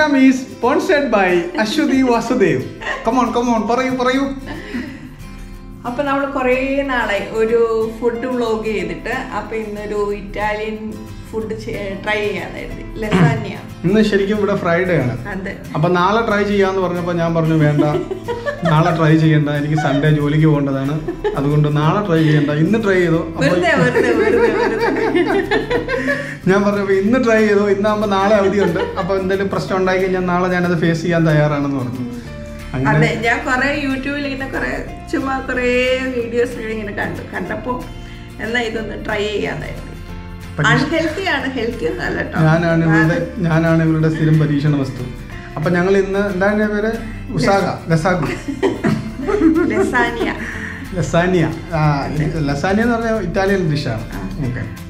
program is sponsored by Ashwati Vasudev. Come on, പറയൂ. അപ്പോൾ നമ്മൾ കുറേ നാളായി ഒരു ഫുഡ് വ്ലോഗ് ചെയ്തിട്ട് അപ്പോൾ ഇന്നൊരു ഇറ്റാലിയൻ ഫുഡ് ട്രൈ ചെയ്യാനായിരുന്നു. ലസാന്യ. ഇന്ന് ശരിക്കും ഇവിടെ ഫ്രൈഡേ ആണ്. അപ്പൊ നാളെ ട്രൈ ചെയ്യാന്ന് പറഞ്ഞപ്പോൾ ഞാൻ പറഞ്ഞു വേണ്ട, നാളെ ട്രൈ ചെയ്യണ്ട, എനിക്ക് സൺഡേ ജോലിക്ക് പോകേണ്ടതാണ്, അതുകൊണ്ട് നാളെ ട്രൈ ചെയ്യണ്ട, ഇന്ന് ട്രൈ ചെയ്തോ. ഞാൻ പറഞ്ഞു ഇന്ന് ട്രൈ ചെയ്തോ, ഇന്നാകുമ്പോൾ നാളെ അവധിയുണ്ട്, അപ്പൊ എന്തെങ്കിലും പ്രശ്നം ഉണ്ടായി കഴിഞ്ഞാൽ നാളെ ഞാനത് ഫേസ് ചെയ്യാൻ തയ്യാറാണെന്ന് പറഞ്ഞു. അതെ, ഞാൻ കുറെ യൂട്യൂബിൽ ഇങ്ങനെ ചുമ്മാ കുറെ വീഡിയോസ് ഇങ്ങനെ കണ്ടപ്പോ എന്നാ ഇതൊന്ന് ട്രൈ ചെയ്യാന്നായിരുന്നു. ഞാനാണ് ഇവരുടെ സ്ഥിരം പരീക്ഷണ വസ്തു. അപ്പൊ ഞങ്ങൾ ഇന്ന് എന്താണ് പേര്? ലസാനിയ എന്ന് പറഞ്ഞ ഇറ്റാലിയൻ ഡിഷാണ്.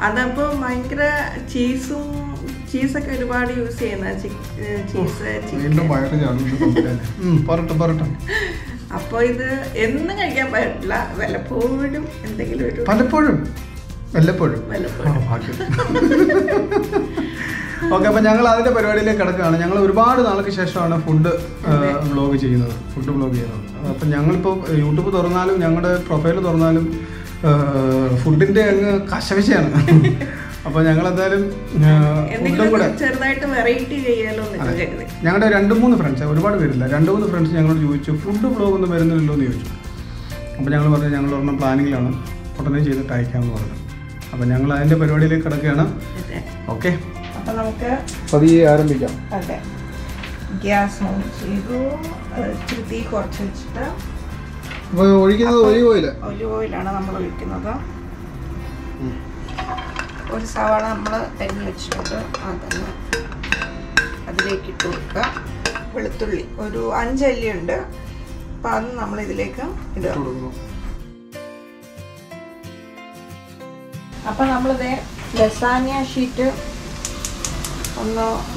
അതപ്പോ ഭയങ്കര ചീസൊക്കെ ഒരുപാട് യൂസ് ചെയ്യുന്ന അപ്പൊ ഇത് എന്നും കഴിക്കാൻ പറ്റില്ല, വല്ലപ്പോഴും എന്തെങ്കിലും വല്ലപ്പോഴും. ഓക്കെ, അപ്പൊ ഞങ്ങൾ അതിന്റെ പരിപാടിയിലേക്ക് കിടക്കുകയാണ്. ഞങ്ങൾ ഒരുപാട് നാൾക്ക് ശേഷമാണ് ഫുഡ് വ്ലോഗ് ചെയ്യുന്നത്. അപ്പൊ ഞങ്ങളിപ്പോ യൂട്യൂബ് തുറന്നാലും ഞങ്ങളുടെ പ്രൊഫൈൽ തുറന്നാലും ഫുഡിന്റെ അങ്ങ് കശവിശയാണ്. അപ്പൊ ഞങ്ങൾ എന്തായാലും ഞങ്ങളുടെ 2-3 ഫ്രണ്ട്സ്, ഒരുപാട് പേരില്ല, 2-3 ഫ്രണ്ട്സ് ഞങ്ങളോട് ചോദിച്ചു ഫുഡ് വ്ലോഗ് ഒന്നും വരുന്നില്ലല്ലോ എന്ന് ചോദിച്ചു. അപ്പൊ ഞങ്ങൾ പറഞ്ഞു ഞങ്ങൾ ഒരെണ്ണം പ്ലാനിങ്ങിലാണ്, ഉടനെ ചെയ്തിട്ട് അയക്കാമെന്ന് പറഞ്ഞു. അപ്പൊ ഞങ്ങൾ അതിന്റെ പരിപാടിയിലേക്ക് കിടക്കുകയാണ്. ഓക്കെ, അപ്പൊ നമുക്ക് പതിയെ ആരംഭിക്കാം. ഗ്യാസ് ഓൺ ചെയ്തു, തീ കുറച്ച് വെച്ചിട്ട് ഒഴിക്കുന്നത് ഒലിവ് ഓയിലാണ് നമ്മൾ ഒഴിക്കുന്നത്. ഒരു സവാള നമ്മൾ അരിഞ്ഞ് വെച്ചിട്ടുണ്ട്, അതൊന്ന് അതിലേക്ക് ഇട്ട് കൊടുക്കുക. വെളുത്തുള്ളി ഒരു 5 അല്ലിയുണ്ട്, അപ്പം അത് നമ്മൾ ഇതിലേക്ക് ഇടുക. അപ്പം നമ്മളിത്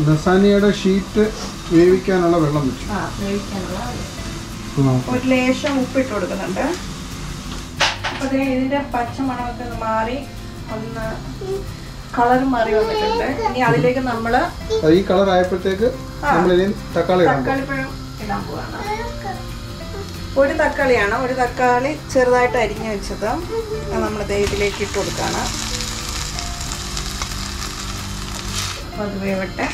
ലസാനിയയുടെ ഷീറ്റ് വേവിക്കാനുള്ള വെള്ളം വെച്ചു. ഒരു ലേശം ഉപ്പിട്ട് കൊടുക്കുന്നുണ്ട്. അപ്പോൾ ഇതിൻ്റെ പച്ചമണമൊക്കെ ഒന്ന് മാറി ഒന്ന് കളർ മാറി വന്നിട്ടുണ്ട്. ഇനി അതിലേക്ക് നമ്മൾ ഈ കളർ ആയപ്പോഴത്തേക്ക് തക്കാളിപ്പഴം ഇടാൻ പോവാണ്. ഒരു തക്കാളിയാണ്, ഒരു തക്കാളി ചെറുതായിട്ട് അരിഞ്ഞു വെച്ചത് നമ്മൾ ഇതിലേക്ക് ഇട്ട് കൊടുക്കുകയാണ്. അത് വേവട്ടെ.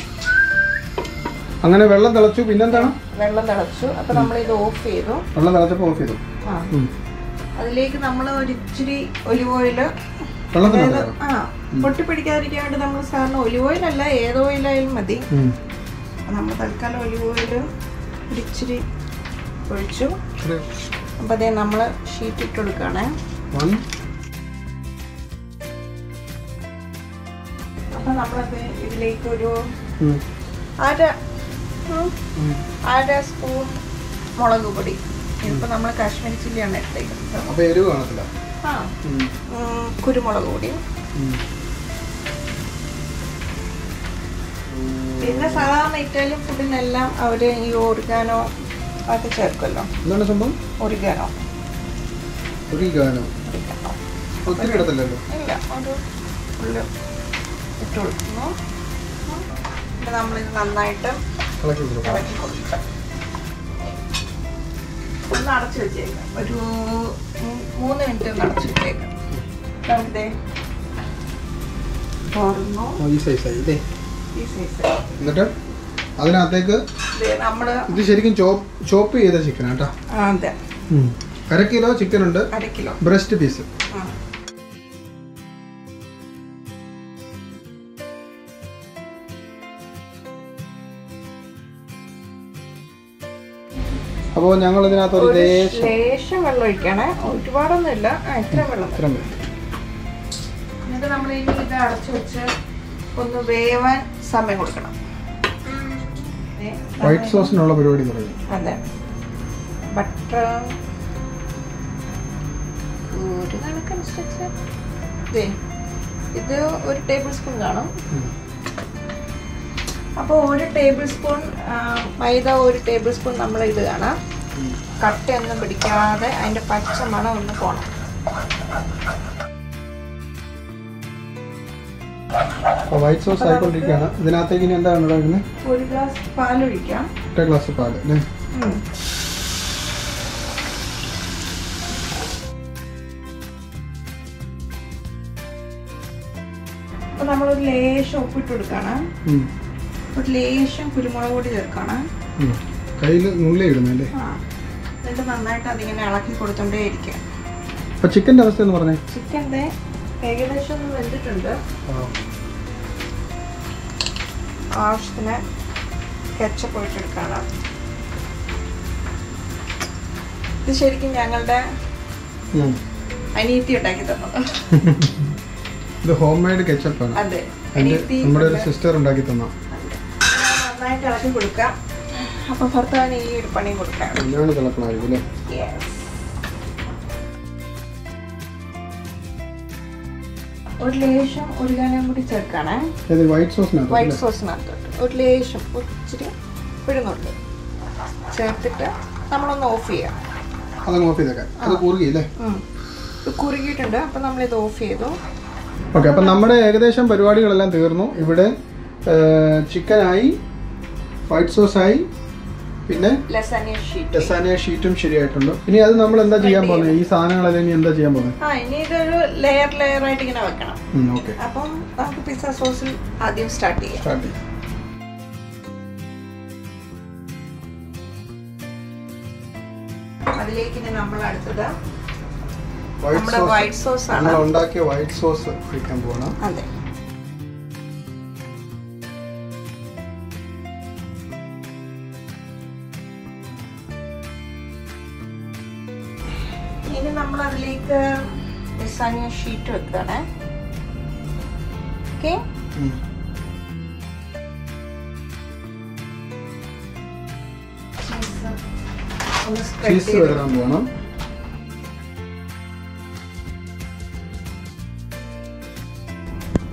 അങ്ങനെ വെള്ളം തിളച്ചു. പിന്നെന്താണ്? വെള്ളം തിളച്ചു. അപ്പൊ നമ്മൾ ഇത് ഓഫ് ചെയ്തു. വെള്ളം തിളച്ചപ്പോൾ ഓഫ് ചെയ്തു. അതിലേക്ക് നമ്മൾ ഒരു ഇച്ചിരി ഒലിവ് ഓയില്, പൊട്ടിപ്പിടിക്കാതിരിക്കാൻ വേണ്ടി നമ്മൾ സാറിന് ഒലിവ് ഓയിലല്ല, ഏത് ഓയിലായാലും മതി. നമ്മൾ തൽക്കാലം ഒലിവ് ഓയില് ഒരു ഇച്ചിരി ഒഴിച്ചു. അപ്പൊ അതേ നമ്മൾ ഷീറ്റ് ഇട്ട് കൊടുക്കുകയാണ്. അപ്പൊ നമ്മളത് ഇതിലേക്ക് ഒരു അര സ്പൂൺ മുളക് പൊടി. ഇപ്പൊ നമ്മൾ കാശ്മീരി ചില്ലിയാണ് എടുത്തേക്കുന്നത്. കുരുമുളക് പൊടി, പിന്നെ സാധാരണ ഇറ്റാലിയൻ ഫുഡിനെല്ലാം അവര് ഈ ഓറിഗാനോ അതൊക്കെ ചേർക്കുമല്ലോ. എന്താണ് സംഭവം? ഒറിഗാനോ ഇല്ല, ഒരു ഫുള്ള് ഇട്ട് കൊടുക്കുന്നു. പിന്നെ നമ്മളിത് നന്നായിട്ട് ഇളക്കി കൊടുക്കുക. ഒന്ന് അടച്ചു വെച്ചേക്കാം, ഒരു 3 മിനിറ്റ് ഒന്ന് അടച്ചു വെച്ചേക്കാം. നമുക്കിതേ തുറന്നു. എന്നിട്ട് അതിനകത്തേക്ക് ഇത് ശരിക്കും ചോപ്പ് ചെയ്ത ചിക്കൻ കേട്ടോ. അതെ, 1/2 കിലോ ചിക്കൻ ഉണ്ട്, 1/2 കിലോ ബ്രസ്റ്റ് പീസ്. അപ്പോൾ ഞങ്ങൾ ഇതിനകത്ത് ഒരു ലേശം വെള്ളം ഒഴിക്കണേ, ഒരുപാടൊന്നും ഇല്ല, ഇത്രയും വെള്ളം. എന്നിട്ട് നമ്മൾ ഇനി ഇത് അടച്ചു വെച്ച് ഒന്ന് വേവാൻ സമയം കൊടുക്കണം. വൈറ്റ് സോസിനുള്ള പരിപാടി പറയും. അതെ, ബട്ടർ ഒരു കണക്കനുസരിച്ച് ഇത് 1 ടേബിൾ സ്പൂൺ കാണും. അപ്പോൾ 1 ടേബിൾ സ്പൂൺ മൈദ, 1 ടേബിൾ സ്പൂൺ നമ്മൾ ഇടുകയാണ്. കട്ടയൊന്നും പിടിക്കാതെ അതിൻ്റെ പച്ച മണം ഒന്ന് പോണം. അപ്പോൾ വൈറ്റ് സോസ് ആയിക്കൊണ്ടിരിക്കുകയാണ്. ഇതിനകത്തേക്ക് ഇനി എന്താണ് ഉണ്ടാക്കുന്നത്? 1 ഗ്ലാസ് പാലൊഴിക്കാം. 1 ഗ്ലാസ് പാൽ അല്ലേ? അപ്പോൾ നമ്മളൊരു ലേശം ഉപ്പിട്ട് കൊടുക്കണം. ഒരു ലേശം കുരുമുളക് പൊടി ചേർക്കണം. കയ്യിൽ നുള്ളി ഇടുന്നല്ലേ? എന്നിട്ട് നന്നായിട്ട് അതിങ്ങനെ ഇളക്കി കൊടുത്തോണ്ടേ ഇരിക്കുക. അപ്പോൾ ചിക്കൻ്റെ അവസ്ഥ എന്ന് പറഞ്ഞേ? ചിക്കൻ്റെ ഏകദേശം ഒന്ന് വെന്തിട്ടുണ്ട്. ആവശ്യത്തിന് കെച്ചപ്പ് ഒഴിച്ചെടുക്കണം. ഇത് ശരിക്കും ഞങ്ങളുടെ അനിയത്തി ഉണ്ടാക്കി തന്നത്. ഇത് ഹോം മെയ്ഡ് കെച്ചപ്പാണ്. അതെ, നമ്മുടെ ഒരു സിസ്റ്റർ ഉണ്ടാക്കി തന്ന. നന്നായിട്ട് ഇളക്കി കൊടുക്കാം. അപ്പൊ ഭർത്താവിന് ഈ ഒരു പണി കൊടുക്കാം. ഒരു ലേശം ഉരുകാനും കൂടി ചേർക്കണേ. വൈറ്റ് സോസിനകത്തോട്ട് ഒരു ലേശം ഇച്ചിരി പിഴുന്നുണ്ട് ചേർത്തിട്ട് നമ്മളൊന്ന് ഓഫ് ചെയ്യാം. കുറുകിയിട്ടുണ്ട്. അപ്പൊ നമ്മളിത് ഓഫ് ചെയ്തു. ഓക്കെ, അപ്പം നമ്മുടെ ഏകദേശം പരിപാടികളെല്ലാം തീർന്നു. ഇവിടെ ചിക്കനായി, വൈറ്റ് സോസായി, പിന്നെ ലസാനിയ ഷീറ്റും ശരിയായിട്ടുണ്ട്. ഇനി അത് നമ്മൾ എന്താ ചെയ്യാൻ പോകുന്നത്? ഈ സാധനങ്ങളെല്ലാം ഇനി എന്താ ചെയ്യാൻ പോകുന്നത്? ഇനി ഇതൊരു ലെയർ ആയിട്ട് ഇങ്ങനെ വെക്കണം. ഓക്കെ, അപ്പം നമുക്ക് പിസ്സ സോസിൽ ആദ്യം സ്റ്റാർട്ട് ചെയ്യാം. അതിലേക്ക് നമ്മൾ അടുത്തത് നമ്മുടെ വൈറ്റ് സോസ് ആണ്. നമ്മൾ ഉണ്ടാക്കിയ വൈറ്റ് സോസ് ഒഴിക്കാൻ പോകണം. അതെ, ഇനി നമ്മൾ അതിലേക്ക് ലസാനിയ ഷീറ്റ് വെക്കുകയാണ്. ഓക്കെ, ചീസ് വരാൻ പോകണം.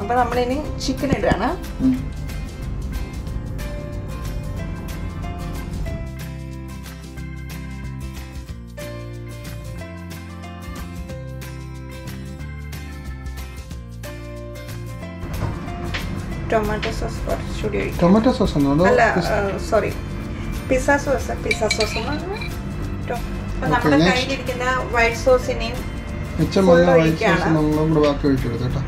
അപ്പൊ നമ്മളിനി ചിക്കൻ ഇടുകയാണ്. ടൊമാറ്റോ സോസ് കുറച്ചുകൂടി ഒഴിക്കും. ടൊമാറ്റോ സോസ് അല്ല, സോറി, പിസ്സ സോസ്. നമ്മുടെ കയ്യിലിരിക്കുന്ന വൈറ്റ് സോസിനെയും ബാക്കി ഒഴിച്ചെടുത്ത് കേട്ടോ.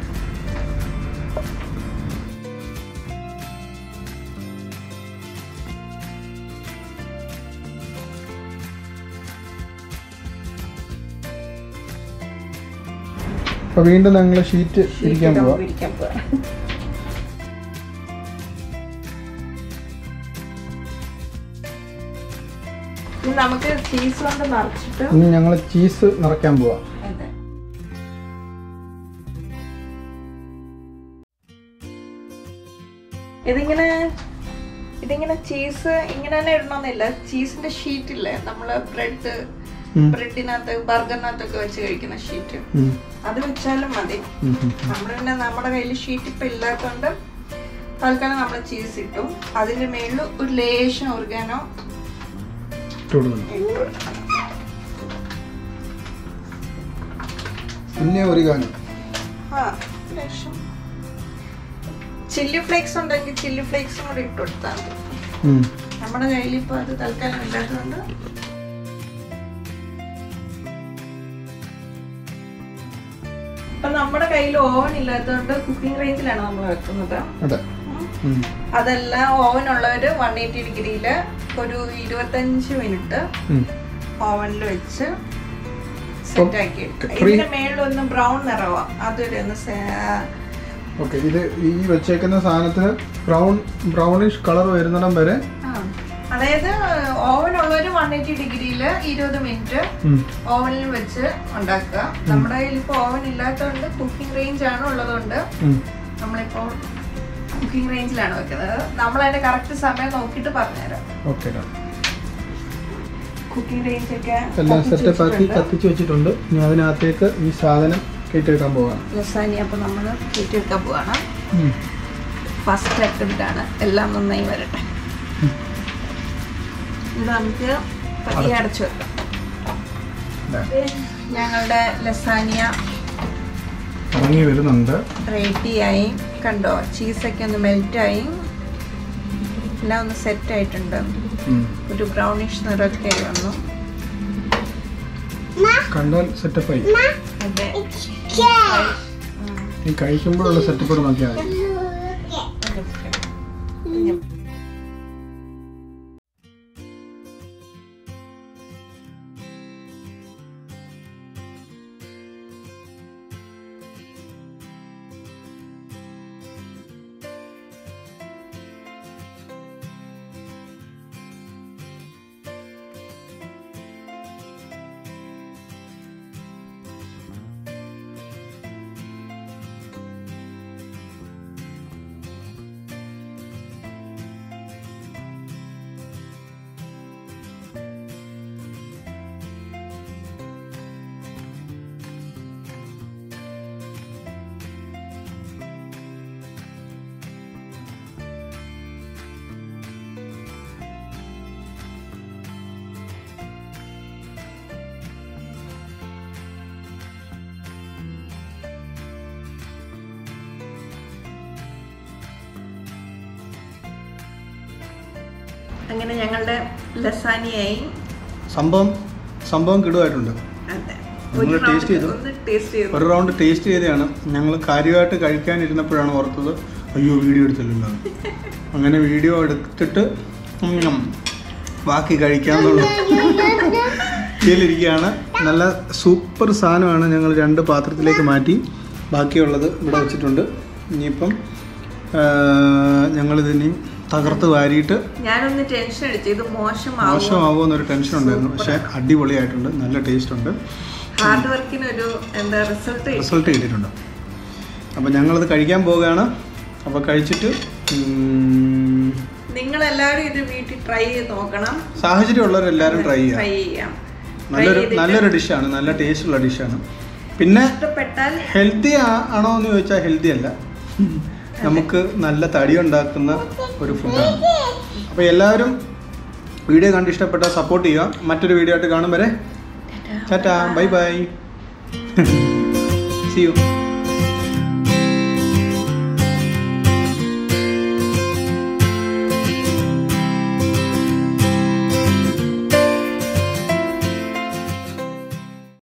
അപ്പൊ വീണ്ടും ഞങ്ങൾ ഷീറ്റ് ഇരിക്കാൻ പോവാം. നമുക്ക് ചീസ് കൊണ്ട് നിറച്ചിട്ട് ഇനി ഞങ്ങൾ ചീസ് നിറയ്ക്കാൻ പോവാം. ഇതിങ്ങനെ ചീസ് ഇങ്ങനെ തന്നെ ഇടണമെന്നില്ല. ചീസിന്റെ ഷീറ്റ് ഇല്ലേ, നമ്മള് ബ്രെഡിനകത്ത് ബർഗറിനകത്തൊക്കെ വെച്ച് കഴിക്കുന്ന ഷീറ്റ്, അത് വെച്ചാലും മതി. നമ്മുടെ കയ്യിൽ ഷീറ്റ് ഇപ്പൊ ഇല്ലാത്തോണ്ട് തൽക്കാലം നമ്മൾ ചീസ് ഇട്ടു. അതിന്റെ മേളിൽ ഒരു ലേശം ഓർഗാനോ പിന്നെ ഓറിഗാനോ, ചില്ലി ഫ്ലേക്സ് ഉണ്ടെങ്കിൽ ചില്ലി ഫ്ലേക്സും കൂടി ഇട്ട് കൊടുത്താൽ മതി. നമ്മുടെ കയ്യിൽ ഇപ്പൊ അത് തൽക്കാലം ഇല്ലാത്തതുകൊണ്ട് ഇപ്പൊ നമ്മുടെ കയ്യിൽ ഓവൻ ഇല്ലാത്തതുകൊണ്ട് കുക്കിംഗ് റേഞ്ചിലാണ് നമ്മൾ വെക്കുന്നത്. അതല്ല, ഓവൻ ഉള്ളവര് 180 ഡിഗ്രിയില് ഒരു 25 മിനിറ്റ് ഓവനിൽ വെച്ച് സെറ്റ് ആക്കി എടുക്കുക. ഇതിന്റെ മേളിലൊന്ന് ബ്രൗൺ നിറവാ, അതൊരു ഇത് ഈ വെച്ചേക്കുന്ന സാധനത്തിന് ബ്രൗണിഷ് കളർ വരുന്നിടം വരെ, അതായത് ഓവൻ ഉള്ളൊരു 180 ഡിഗ്രിയിൽ 20 മിനിറ്റ് ഓവനിൽ വെച്ച് ഉണ്ടാക്കുക. നമ്മുടെ കയ്യിൽ ഇപ്പൊ ഓവൻ ഇല്ലാത്തതുകൊണ്ട് കുക്കിംഗ് റേഞ്ച് ആണ് ഉള്ളതുകൊണ്ട് നമ്മളിപ്പോ കുക്കിംഗ് റേഞ്ചിലാണ് വെക്കുന്നത്. നമ്മൾ അതിന്റെ കറക്റ്റ് സമയം നോക്കിയിട്ട് പറഞ്ഞുതരാം. കുക്കിംഗ് റേഞ്ച് ഒക്കെ എല്ലാം സെറ്റപ്പ് ആക്കി കത്തിച്ച് വെച്ചിട്ടുണ്ട്. ഇനി അതിനകത്തേക്ക് ഈ സാധനം കയറ്റിയെടുക്കാൻ പോവാണ്. ലസാനിയ അപ്പൊ നമ്മൾ കയറ്റിയെടുക്കാൻ പോവാണ്. ഫസ്റ്റ് അറ്റംപ്റ്റ് ആണ്. എല്ലാം നന്നായി വരട്ടെ. ഇത് നമുക്ക് പതിയെ അടച്ചു വെക്കാം. ഞങ്ങളുടെ ലസാനിയ ഇറങ്ങി വരുന്നുണ്ട്. റെഡിയായി. കണ്ടോ ചീസൊക്കെ ഒന്ന് മെൽറ്റായി എല്ലാം ഒന്ന് സെറ്റ് ആയിട്ടുണ്ട്. ഒരു ബ്രൗണിഷ് നിറമൊക്കെ വന്നു. കണ്ടാൽ സെറ്റപ്പായി. അതെ, ഈ കഴിക്കുമ്പോഴുള്ള സെറ്റപ്പ് നോക്കിയാൽ മതി. അങ്ങനെ ഞങ്ങളുടെ ലസാനിയായി. സംഭവം കിടുവായിട്ടുണ്ട്. നമ്മൾ ടേസ്റ്റ് ചെയ്തു, ഒരു റൗണ്ട് ടേസ്റ്റ് ചെയ്തതാണ്. ഞങ്ങൾ കാര്യമായിട്ട് കഴിക്കാനിരുന്നപ്പോഴാണ് ഓർത്തത് അയ്യോ വീഡിയോ എടുത്തില്ലല്ലോ. അങ്ങനെ വീഡിയോ എടുത്തിട്ട് ബാക്കി കഴിക്കാമെന്നുള്ള ഇതിലിരിക്കുകയാണ്. നല്ല സൂപ്പർ സാധനമാണ്. ഞങ്ങൾ 2 പാത്രത്തിലേക്ക് മാറ്റി ബാക്കിയുള്ളത് ഇവിടെ വെച്ചിട്ടുണ്ട്. ഇനിയിപ്പം ഞങ്ങളിതിനെയും തകർത്ത് വാരിയിട്ട് ഞാനൊന്ന് ടെൻഷൻ അടിച്ചു, ഇത് മോശമാവോ എന്നൊരു ടെൻഷൻ ഉണ്ടായിരുന്നു. പക്ഷെ അടിപൊളിയായിട്ടുണ്ട്, നല്ല ടേസ്റ്റ് ഉണ്ട്. ഹാർഡ് വർക്കിന് ഒരു റിസൾട്ട് കിട്ടിയിട്ടുണ്ട്. അപ്പം ഞങ്ങളത് കഴിക്കാൻ പോവുകയാണ്. അപ്പോൾ കഴിച്ചിട്ട് നിങ്ങളെല്ലാവരും ഇത് വീട്ടിൽ ട്രൈ ചെയ്ത് നോക്കണം. സാഹചര്യമുള്ളവരെല്ലാവരും ട്രൈ ചെയ്യാം. നല്ലൊരു ഡിഷാണ്, നല്ല ടേസ്റ്റുള്ള ഡിഷാണ്. പിന്നെ ഹെൽത്തി ആണോ എന്ന് ചോദിച്ചാൽ ഹെൽത്തി അല്ല, നമുക്ക് നല്ല തടി ഉണ്ടാക്കുന്ന ഒരു ഫുഡാണ്. അപ്പോൾ എല്ലാവരും വീഡിയോ കണ്ട് ഇഷ്ടപ്പെട്ടാൽ സപ്പോർട്ട് ചെയ്യുക. മറ്റൊരു വീഡിയോ ആയിട്ട് കാണും വരെ tata, bye bye, see U.